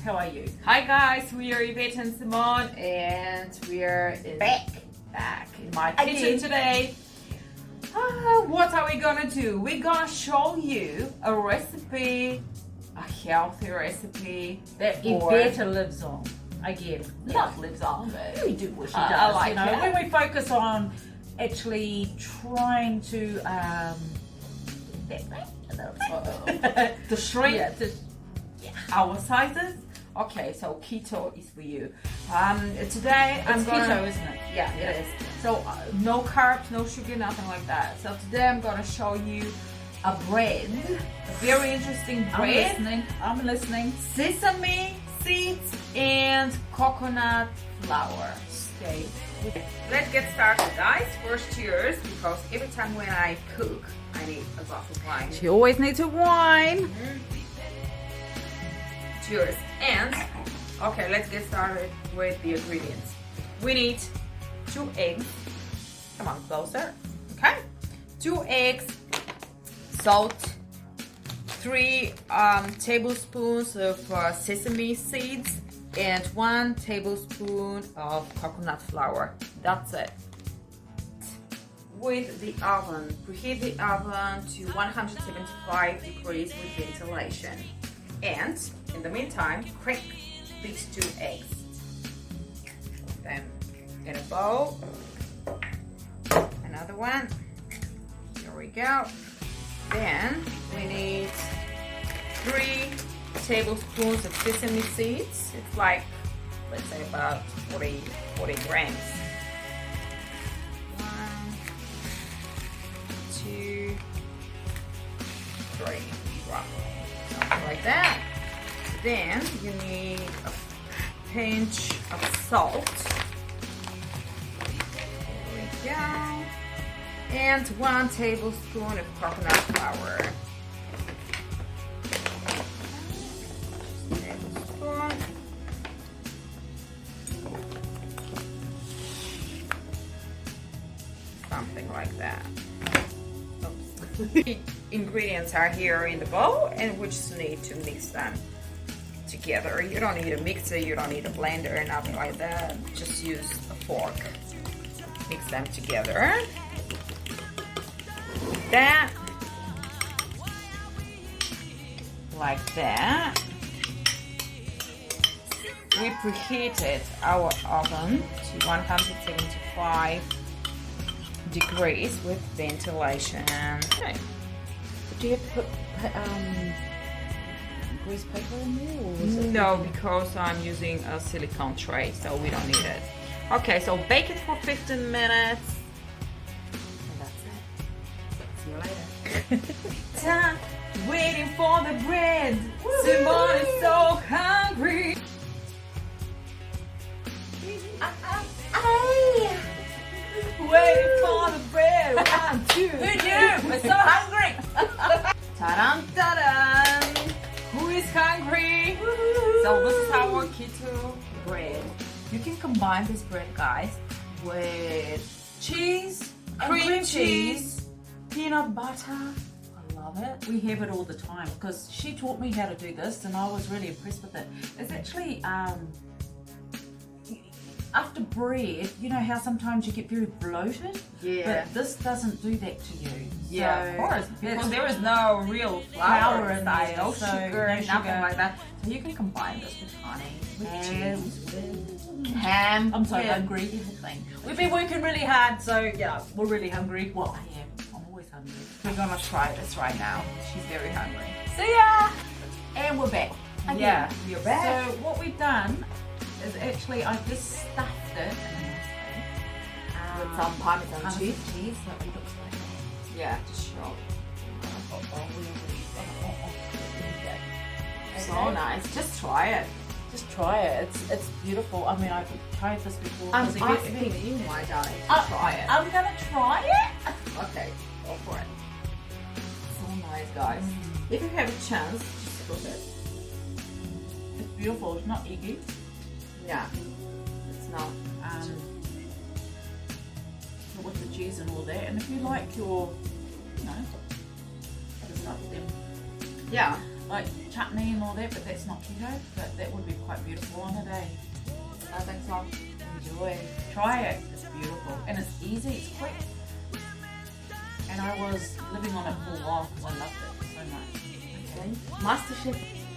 How are you? Hi guys, we are Iveta Simone and we are back in my kitchen today. What are we gonna do? We're gonna show you a recipe, a healthy recipe That Iveta lives on. Again, not lives on, but we do what she does. I like when we focus on actually trying to to shrink yeah, our sizes. Okay, so keto is for you. Today I'm gonna keto, isn't it? Yeah, it is. So no carbs, no sugar, nothing like that. So today I'm gonna show you a bread, a very interesting bread. I'm listening. Sesame seeds and coconut flour. Okay. Let's get started, guys. First, cheers, because every time when I cook, I need a glass of wine. She always needs a wine. Cheers. And okay, let's get started with the ingredients. We need 2 eggs. Come on, closer. Okay, 2 eggs, salt, 3 tablespoons of sesame seeds, and 1 tablespoon of coconut flour. That's it. With the oven, preheat the oven to 175 degrees with ventilation. And in the meantime, crack these 2 eggs. Put them in a bowl. Another one. Here we go. Then we need 3 tablespoons of sesame seeds. It's like, let's say about 40 grams. 1, 2, 3, roughly. Something like that. Then you need a pinch of salt. There we go. And 1 tablespoon of coconut flour. Tablespoon. Something like that. Oops. Ingredients are here in the bowl, and we just need to mix them together. You don't need a mixer, you don't need a blender, nothing like that. Just use a fork. Mix them together. That, like that. We preheated our oven to 175 degrees with ventilation. Okay. Do you put grease paper in there? Or is it No, because I'm using a silicone tray, so we don't need it. Okay, so bake it for 15 minutes. And that's it. See you later. Time waiting for the bread. Simone is so hungry. Waiting for the bread. 1, 2. Who knew? We're so hungry. Ta-dam, ta-dam! Who is hungry? So this is our keto bread. You can combine this bread, guys, with cheese, cream cheese, peanut butter. I love it. We have it all the time because she taught me how to do this, and I was really impressed with it. It's actually after bread, you know how sometimes you get very bloated? Yeah. But this doesn't do that to you. Yeah, So of course, because there is no real flour in there, no sugar, no nothing sugar. like that. So you can combine this with honey, with And cheese, with ham. I'm so yeah. hungry, everything. We've been working really hard, so yeah, we're really hungry. Well, I am. I'm always hungry. We're gonna try this right now. She's very hungry. See ya! And we're back. Again. Yeah, you're back. So what we've done is actually I just stuffed it in a nice way. With some Parmesan cheese. cheese, so it looks like that. Yeah, just show. So nice. Just try it. Just try it. It's beautiful. I mean, I've tried this before. I'm Does it asking you, my darling, to try it. I'm gonna try it. Okay, go for it. So nice, guys. If you have a chance, just cook it. It's beautiful. It's not eggy. Yeah, it's not. With the cheese and all that, and if you like your, you know, just up them. Yeah. like chutney and all that, but that's not keto. But that would be quite beautiful on a day. I think so. Enjoy. Try it. It's beautiful and it's easy. It's quick. And I was living on it for a while because I loved it so much. Okay. MasterChef